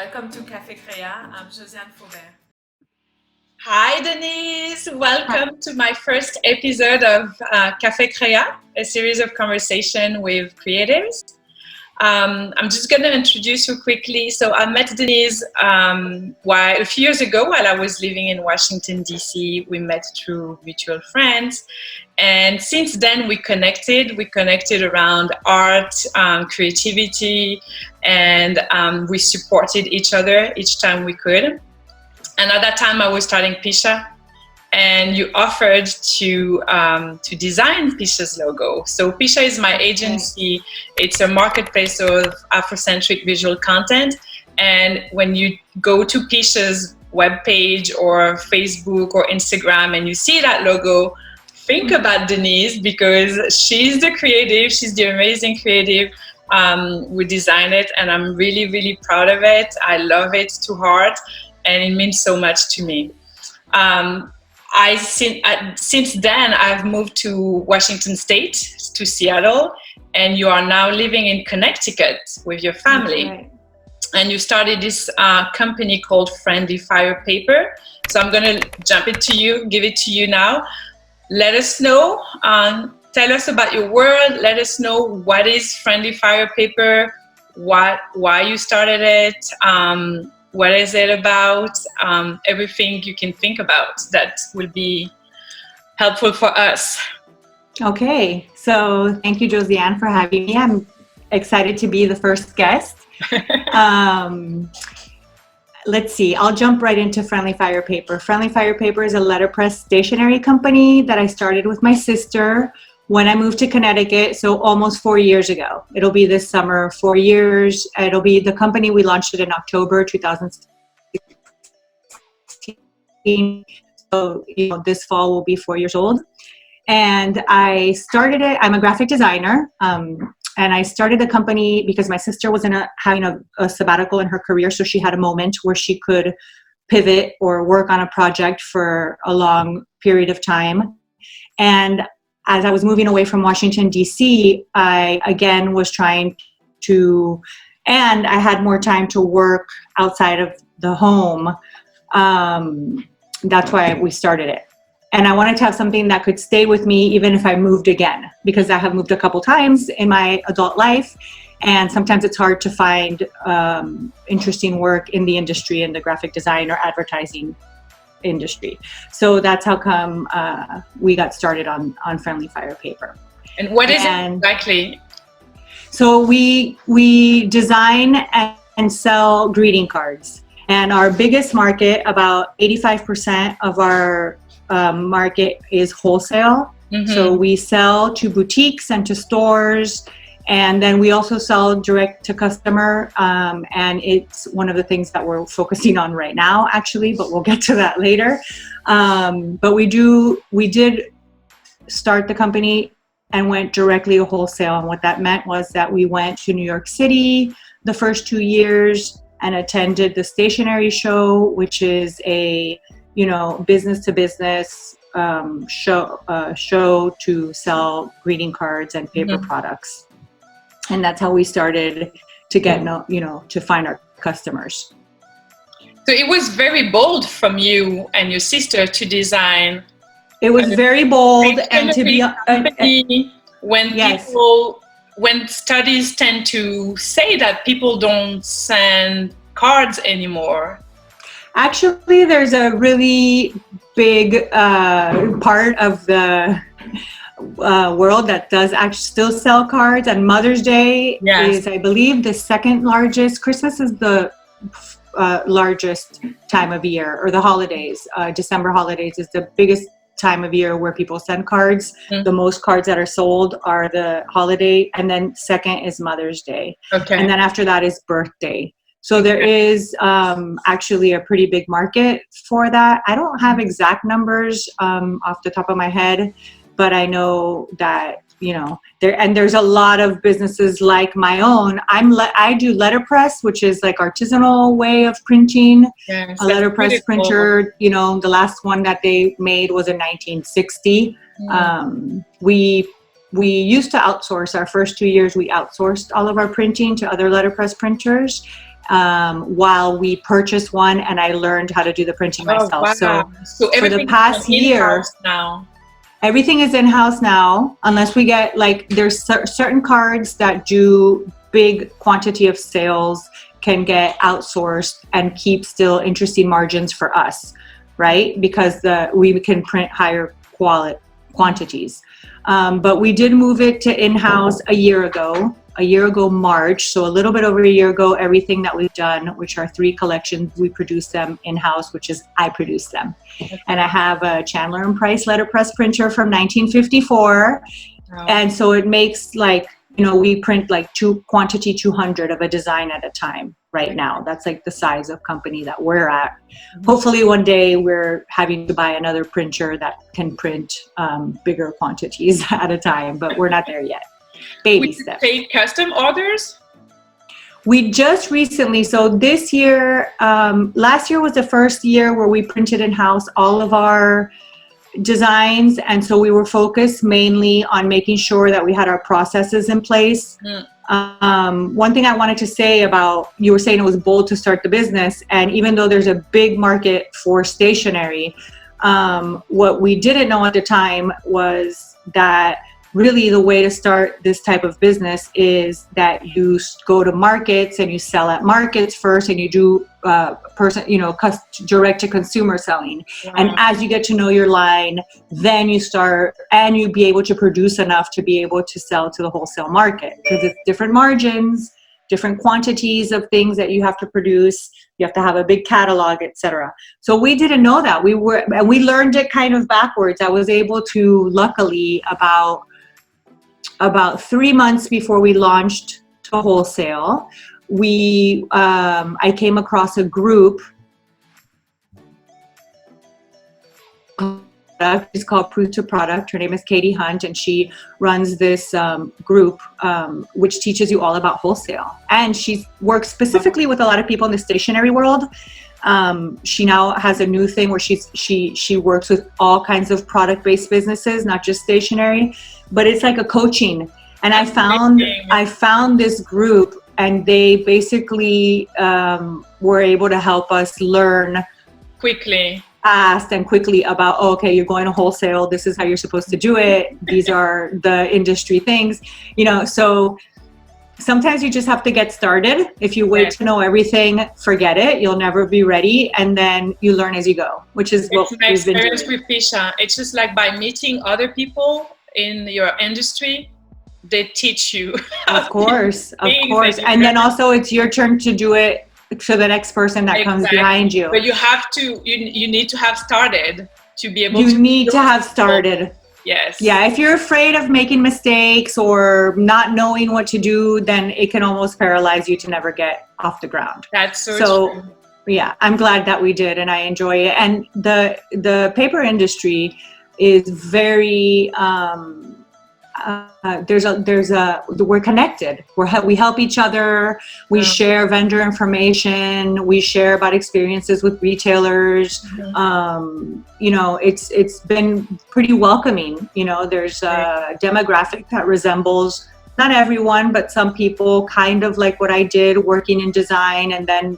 Welcome to Café Créa. I'm Josiane Faubert. Hi, Denise. Welcome to my first episode of Café Créa, a series of conversation with creatives. I'm just going to introduce you quickly. So I met Denise a few years ago while I was living in Washington, D.C. We met through mutual friends. And since then, we connected. We connected around art, creativity, and we supported each other each time we could. And at that time, I was starting Pisha, and you offered to design Pisha's logo. So Pisha is my agency. It's a marketplace of Afrocentric visual content. And when you go to Pisha's webpage or Facebook or Instagram and you see that logo, think about Denise, because she's the creative. She's the amazing creative who designed it, and I'm really, really proud of it. I love it to heart, and it means so much to me. Since then, I've moved to Washington State, to Seattle, and you are now living in Connecticut with your family. Right. And you started this company called Friendly Fire Paper. So I'm going to give it to you now. Let us know, tell us about your work. Let us know what is Friendly Fire Paper, why you started it, what is it about, everything you can think about that will be helpful for us. Okay, so thank you, Josiane, for having me. I'm excited to be the first guest. Let's see, I'll jump right into Friendly Fire Paper. Friendly Fire Paper is a letterpress stationery company that I started with my sister when I moved to Connecticut, so almost 4 years ago. It'll be this summer, 4 years. It'll be the company, we launched it in October 2016. So, this fall will be 4 years old. And I started it, I'm a graphic designer. And I started the company because my sister was having a sabbatical in her career, so she had a moment where she could pivot or work on a project for a long period of time. And as I was moving away from Washington, D.C., I again was trying to, and I had more time to work outside of the home. That's why we started it. And I wanted to have something that could stay with me even if I moved again, because I have moved a couple times in my adult life. And sometimes it's hard to find interesting work in the industry, in the graphic design or advertising industry. So that's how come we got started on Friendly Fire Paper. And what is it exactly? So we design and sell greeting cards. And our biggest market, about 85% of our market is wholesale. Mm-hmm. So we sell to boutiques and to stores, and then we also sell direct to customer, and it's one of the things that we're focusing on right now, actually, but we'll get to that later. But we did start the company and went directly to wholesale, and what that meant was that we went to New York City the first 2 years and attended the stationery show, which is a business to business show to sell greeting cards and paper mm-hmm. products. And that's how we started to get, to find our customers. So it was very bold from you and your sister to design. It was very bold, and to be when studies tend to say that people don't send cards anymore. Actually, there's a really big part of the world that does actually still sell cards, and Mother's Day is, I believe, the second largest. Christmas is the largest time of year, or the holidays. December holidays is the biggest time of year where people send cards. Mm-hmm. The most cards that are sold are the holiday, and then second is Mother's Day. Okay. And then after that is birthday. So there is actually a pretty big market for that. I don't have exact numbers off the top of my head, but I know that, there's a lot of businesses like my own. I do letterpress, which is like artisanal way of printing. Yes, a letterpress printer, the last one that they made was in 1960. Mm. We used to outsource. Our first 2 years, we outsourced all of our printing to other letterpress printers. while we purchased one, and I learned how to do the printing myself. Wow. So for the past year now. Everything is in-house now, unless we get there's certain cards that do big quantity of sales can get outsourced and keep still interesting margins for us, right? Because we can print higher quantities. But we did move it to in-house a year ago March. So a little bit over a year ago, everything that we've done, which are 3 collections, we produce them in-house, which is I produce them. Okay. And I have a Chandler and Price letterpress printer from 1954. Wow. And so it makes we print quantity 200 of a design at a time right now. That's the size of company that we're at. Mm-hmm. Hopefully one day we're having to buy another printer that can print bigger quantities at a time, but we're not there yet. Baby steps. Take custom orders? We just recently, so this year, last year was the first year where we printed in-house all of our designs, and so we were focused mainly on making sure that we had our processes in place. One thing I wanted to say about, you were saying it was bold to start the business, and even though there's a big market for stationery, what we didn't know at the time was that really the way to start this type of business is that you go to markets and you sell at markets first, and you do direct to consumer selling. Wow. And as you get to know your line, then you start, and you be able to produce enough to be able to sell to the wholesale market, because it's different margins, different quantities of things that you have to produce. You have to have a big catalog, etc. So we didn't know that. We learned it kind of backwards. I was able to, luckily, about 3 months before we launched to wholesale, I came across a group. It's called Proof to Product. Her name is Katie Hunt, and she runs this group which teaches you all about wholesale. And she works specifically with a lot of people in the stationery world. She now has a new thing where she works with all kinds of product-based businesses, not just stationery, but it's like a coaching. And I found this group, and they basically were able to help us learn fast and quickly about, okay, you're going to wholesale, this is how you're supposed to do it, these are the industry things, so sometimes you just have to get started. If you wait to know everything, forget it. You'll never be ready. And then you learn as you go, which is what we've been doing. It's my experience with Fisha. It's just like by meeting other people in your industry, they teach you. Of course. And then also it's your turn to do it to the next person that comes behind you. But you have to, you need to have started to be able to. You need to have started. Yes. Yeah, if you're afraid of making mistakes or not knowing what to do, then it can almost paralyze you to never get off the ground. That's so true. Yeah, I'm glad that we did, and I enjoy it. And the paper industry is very we're connected. We help each other. We share vendor information. We share about experiences with retailers. It's been pretty welcoming. There's a demographic that resembles, not everyone, but some people, kind of like what I did, working in design, and then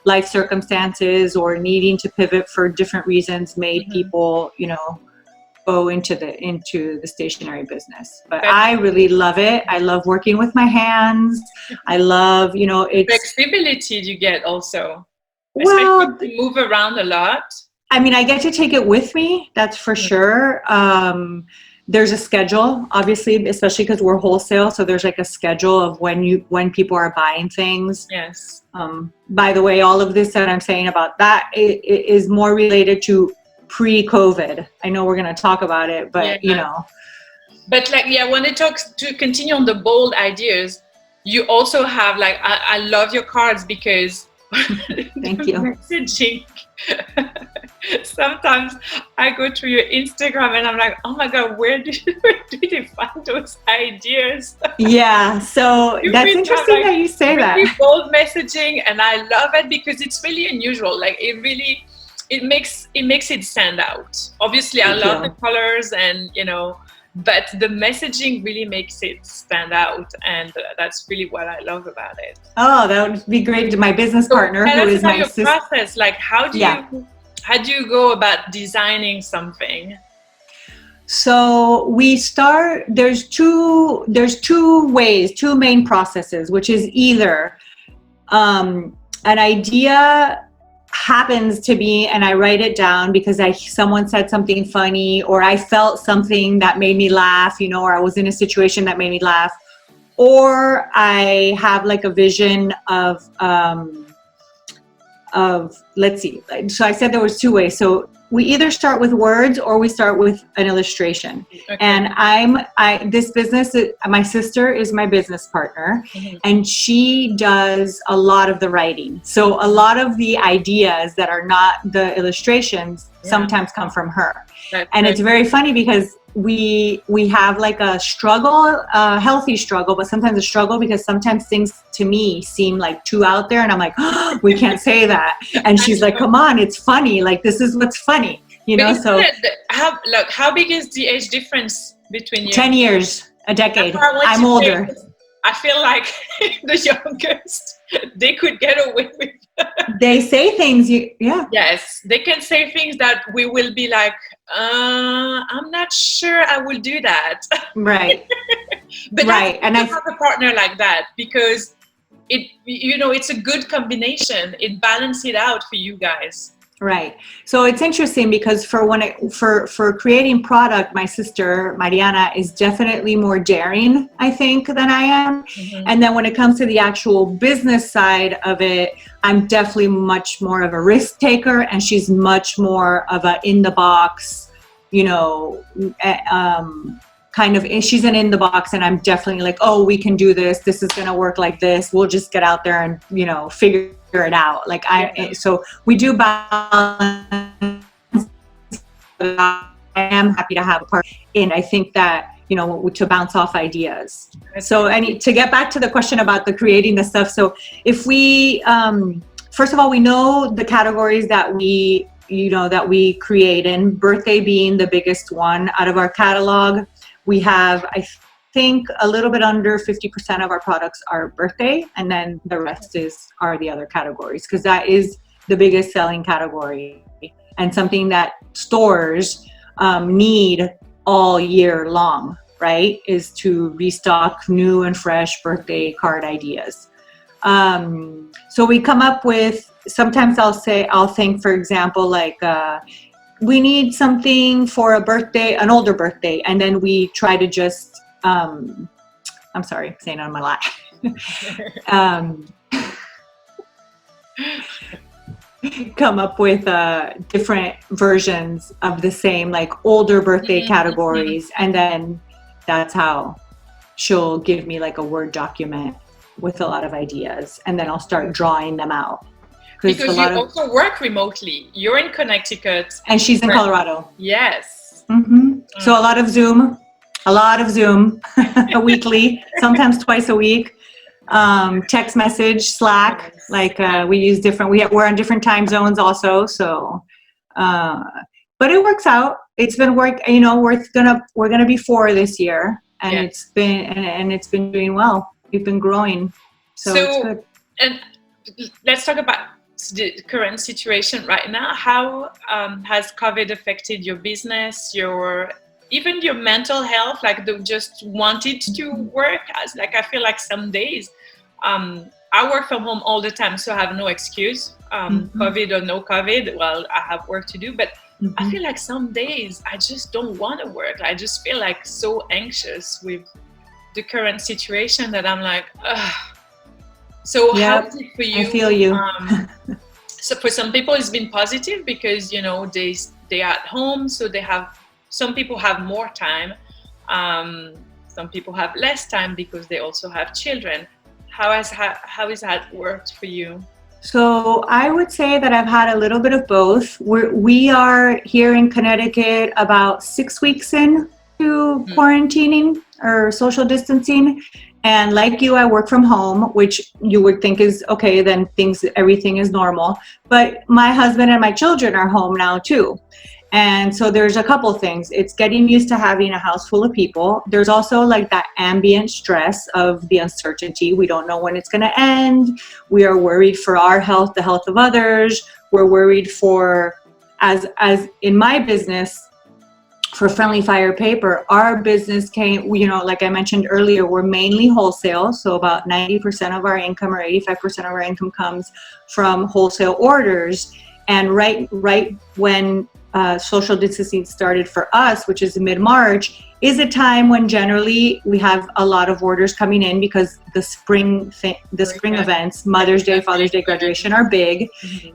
life circumstances or needing to pivot for different reasons made people go into the stationery business. But I really love it. I love working with my hands. I love, it's flexibility you get also. Well, especially to move around a lot. I mean, I get to take it with me. That's for sure. There's a schedule, obviously, especially because we're wholesale. So there's like a schedule of when people are buying things. Yes. By the way, all of this that I'm saying about that is more related to pre-COVID. I know we're going to talk about it, but But when I talk to continue on the bold ideas, you also have I love your cards because thank you. Messaging. Sometimes I go through your Instagram and I'm like, oh my God, where did you find those ideas? Yeah, so that's interesting that you say that. Really bold messaging, and I love it because it's really unusual. It makes it stand out. Obviously, I love the colors and but the messaging really makes it stand out, and that's really what I love about it. Oh, that would be great. My business partner, tell who us is about my your sister. process. Like, how do you go about designing something? So we start, there's two ways, two main processes, which is either an idea happens to be, and I write it down because someone said something funny, or I felt something that made me laugh, you know, or I was in a situation that made me laugh, or I have like a vision of let's see. So I said there was two ways. So we either start with words or we start with an illustration. Okay. And this business, my sister is my business partner, and she does a lot of the writing. So a lot of the ideas that are not the illustrations sometimes come from her. And it's very funny because we have like a struggle, a healthy struggle, but sometimes a struggle because sometimes things to me seem like too out there, and I'm like, oh, we can't say that. And she's like, come on, it's funny. Like, this is what's funny, you know? So how big is the age difference between you? 10 years, a decade. I'm older. I feel like the youngest, they could get away with. They say things, Yes, they can say things that we will be like, I'm not sure I will do that. Right. But right. And I have a partner like that, because it's a good combination. It balances it out for you guys. Right. So it's interesting because for creating product, my sister Mariana is definitely more daring, I think, than I am. And then when it comes to the actual business side of it, I'm definitely much more of a risk taker, and she's much more of a in the box, kind of. She's an in the box, and I'm definitely like, oh, we can do this. This is going to work like this. We'll just get out there and figure it out. Like so we do balance. I am happy to have a part in. I think that to bounce off ideas. So to get back to the question about the creating the stuff. So if we first of all, we know the categories that we create in, birthday being the biggest one out of our catalog. We have, I think, a little bit under 50% of our products are birthday, and then the rest are the other categories, because that is the biggest selling category, and something that stores need all year long, right, is to restock new and fresh birthday card ideas. So we come up with, sometimes I'll think, for example, like, we need something for a birthday, an older birthday, and then we try to just, I'm sorry, I'm saying it on my lap. Come up with different versions of the same, like older birthday categories, and then that's how she'll give me like a Word document with a lot of ideas, and then I'll start drawing them out. Because you also work remotely. You're in Connecticut. And she's in Colorado. Yes. So a lot of Zoom weekly, sometimes twice a week. Text message, Slack, like we use we're on different time zones also. So, but it works out. It's been we're gonna be 4 this year, and it's been doing well. We've been growing. So it's good. And let's talk about the current situation right now. How has COVID affected your business, even your mental health? Like, just wanted to work? I feel like some days, I work from home all the time, so I have no excuse. COVID or no COVID, well, I have work to do, but I feel like some days I just don't want to work. I just feel like so anxious with the current situation that I'm like, ugh. So how is it for you? I feel you. So for some people it's been positive because they are at home, so some people have more time. Some people have less time because they also have children. How has that worked for you? So I would say that I've had a little bit of both. We are here in Connecticut about 6 weeks into quarantining or social distancing. And like you, I work from home, which you would think is okay, then everything is normal. But my husband and my children are home now too. And so there's a couple things. It's getting used to having a house full of people. There's also like that ambient stress of the uncertainty. We don't know when it's going to end. We are worried for our health, the health of others. We're worried for, as in my business, for Friendly Fire Paper, our business came, you know, like I mentioned earlier, we're mainly wholesale. So about 90% of our income or 85% of our income comes from wholesale orders. And right when social distancing started for us, which is mid-March, is a time when generally we have a lot of orders coming in because the spring events, Mother's Day, Father's Day, graduation are big.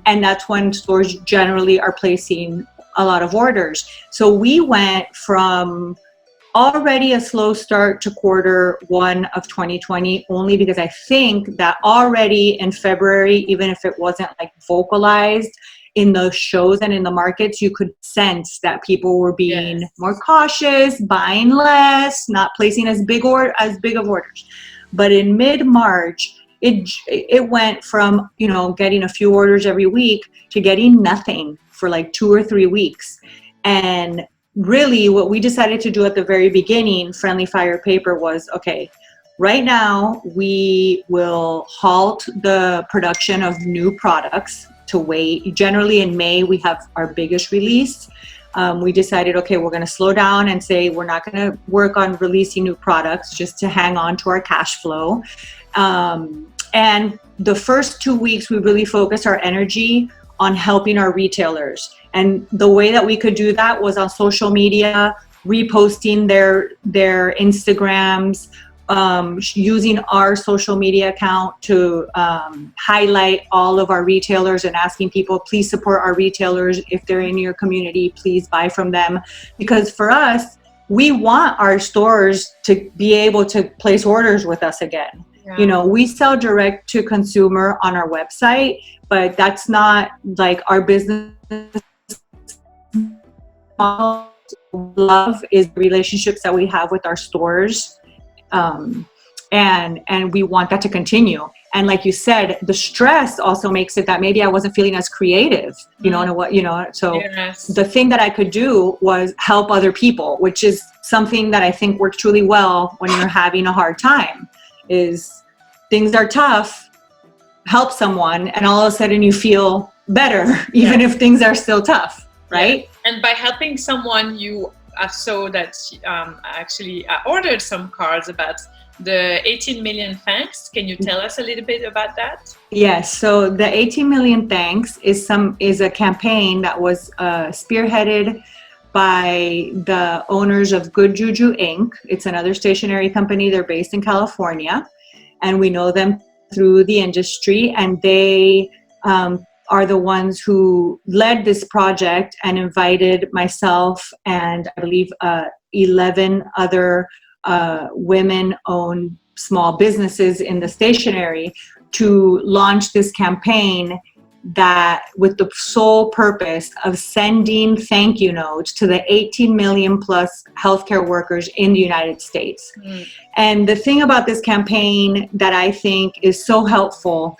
And that's when stores generally are placing a lot of orders. So we went from already a slow start to quarter one of 2020, only because I think that already in February, even if it wasn't like vocalized in the shows and in the markets, you could sense that people were being more cautious, buying less, not placing as big of orders. But in mid-March, it went from, you know, getting a few orders every week to getting nothing for like 2 or 3 weeks. And really what we decided to do at the very beginning, Friendly Fire Paper, was, okay, right now we will halt the production of new products to wait. Generally in May, we have our biggest release. We decided, okay, we're going to slow down and say we're not going to work on releasing new products just to hang on to our cash flow. And the first 2 weeks, we really focused our energy on helping our retailers. And the way that we could do that was on social media, reposting their Instagrams, using our social media account to highlight all of our retailers and asking people, please support our retailers. If they're in your community, please buy from them. Because for us, we want our stores to be able to place orders with us again. Yeah. You know, we sell direct to consumer on our website, but that's not like our business model. Love is the relationships that we have with our stores. And we want that to continue. And like you said, the stress also makes it that maybe I wasn't feeling as creative, you know, and what, you know, so the thing that I could do was help other people, which is something that I think works truly well when you're having a hard time. Is things are tough, help someone, and all of a sudden you feel better, even if things are still tough, right? Yeah. And by helping someone, you saw that actually ordered some cards about the 18 million thanks. Can you tell us a little bit about that? Yes. So the 18 million thanks is a campaign that was spearheaded by the owners of Good Juju Inc. It's another stationery company. They're based in California, and we know them through the industry. And they are the ones who led this project and invited myself and I believe 11 other women-owned small businesses in the stationery to launch this campaign that with the sole purpose of sending thank you notes to the 18 million plus healthcare workers in the United States. And the thing about this campaign that I think is so helpful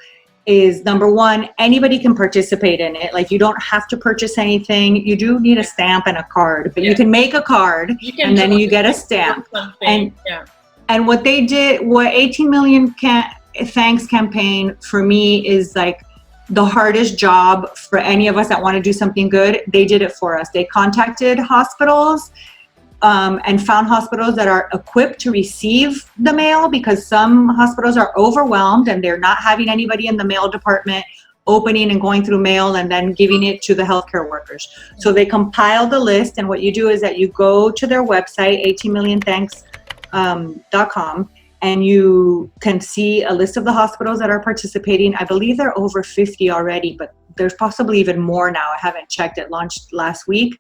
is, number one, anybody can participate in it. Like, you don't have to purchase anything. You do need a stamp and a card, but you can make a card and then you get a stamp. And what they did, what 18 million thanks campaign for me is like the hardest job for any of us that want to do something good. They did it for us. They contacted hospitals and found hospitals that are equipped to receive the mail, because some hospitals are overwhelmed and they're not having anybody in the mail department opening and going through mail and then giving it to the healthcare workers. So they compiled the list, and what you do is that you go to their website, 18millionthanks.com, and you can see a list of the hospitals that are participating. I believe they're over 50 already, but there's possibly even more now. I haven't checked. It launched last week.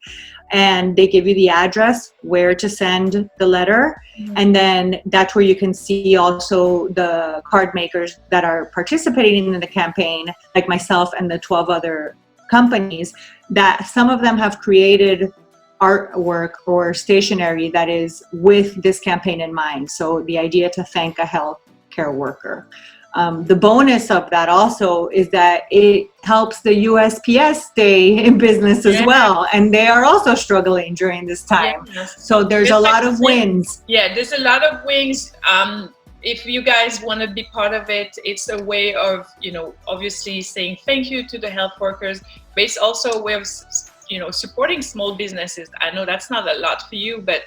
And they give you the address where to send the letter. And then that's where you can see also the card makers that are participating in the campaign, like myself and the 12 other companies, that some of them have created artwork or stationery that is with this campaign in mind. So the idea to thank a healthcare worker. the bonus of that also is that it helps the USPS stay in business as well, and they are also struggling during this time. So there's a lot of wins. Yeah, there's a lot of wins. If you guys want to be part of it, it's a way of, obviously saying thank you to the health workers, but it's also a way of, supporting small businesses. I know that's not a lot for you, but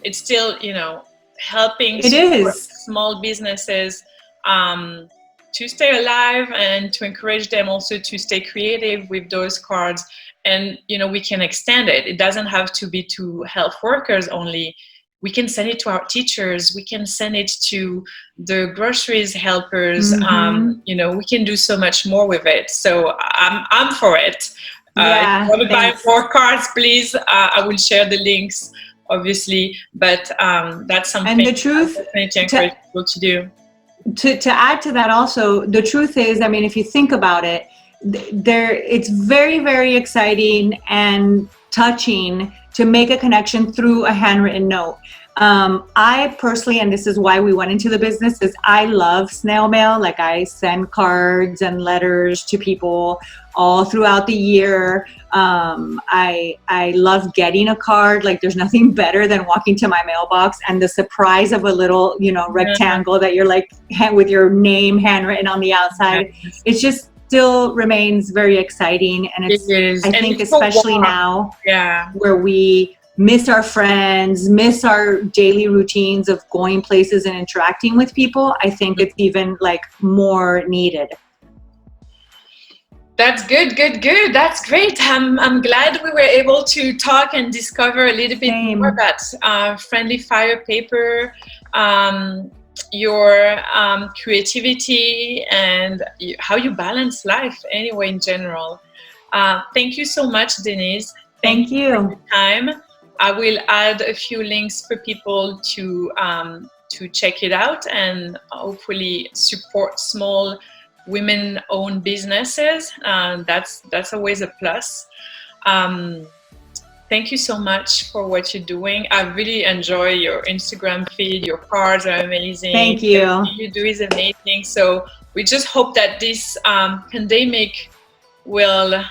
it's still, helping small businesses to stay alive and to encourage them also to stay creative with those cards. And, we can extend it. It doesn't have to be to health workers only. We can send it to our teachers. We can send it to the groceries helpers. We can do so much more with it. So I'm for it. If you want to buy more cards, please, I will share the links, obviously. But that's something and the truth, I definitely encourage people to do. To add to that also, the truth is, I mean, if you think about it, it's very, very exciting and touching to make a connection through a handwritten note. I personally, and this is why we went into the business, is I love snail mail. Like, I send cards and letters to people all throughout the year. I love getting a card. Like, there's nothing better than walking to my mailbox and the surprise of a little, rectangle that you're like with your name handwritten on the outside. It's just still remains very exciting, and I think especially now where we miss our friends, miss our daily routines of going places and interacting with people, I think it's even like more needed. That's good. That's great. I'm glad we were able to talk and discover a little bit more about Friendly Fire paper, your creativity, and how you balance life anyway in general. Thank you so much, Denise. Thank you for your time. I will add a few links for people to check it out and hopefully support small women-owned businesses. That's always a plus. Thank you so much for what you're doing. I really enjoy your Instagram feed. Your cards are amazing. Thank you. Everything you do is amazing. So we just hope that this pandemic will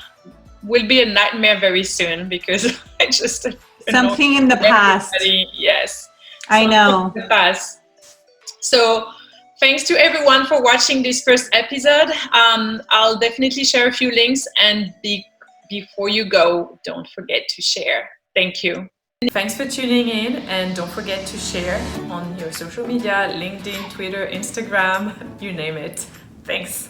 be a nightmare very soon, because I just something in the past. Yes, I know. In the past. So thanks to everyone for watching this first episode. I'll definitely share a few links, and before you go, don't forget to share. Thank you. Thanks for tuning in, and don't forget to share on your social media, LinkedIn, Twitter, Instagram, you name it. Thanks.